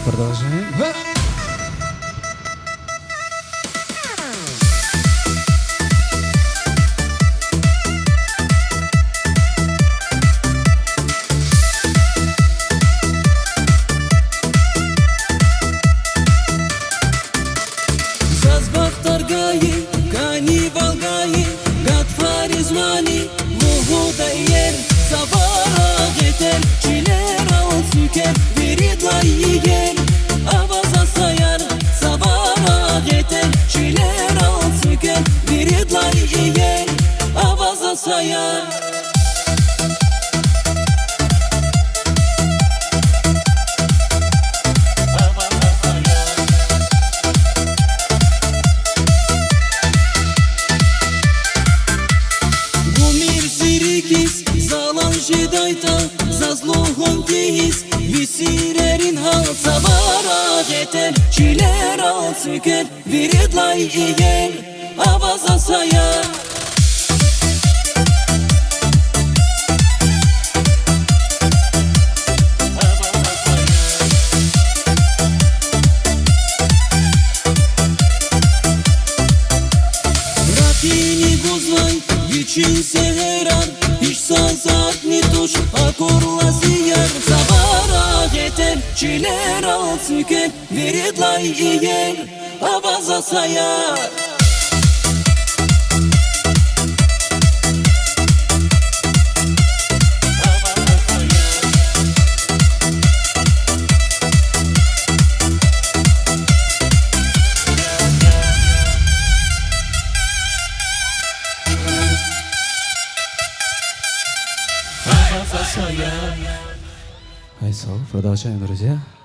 Продолжаем. Зазбахтар гаи, кани валгаи, гатфари змани, вугуда иер, савара гетер, чилера он сюкер, виридла иер, аваза саяр, савара гетер, чилера он сюкер, виридла иер, аваза саяр. Židajta za zlohom tihis Visirerin hal savara geter Çilera süker Viridlay iyer Avaza sayar Rakini gozlay Viçin seheran Hiç sazat ni tuş Akorla ziyar Savara geter Çilera süker Viridlay iyer Avaza sayar Айсо, продолжаем, друзья.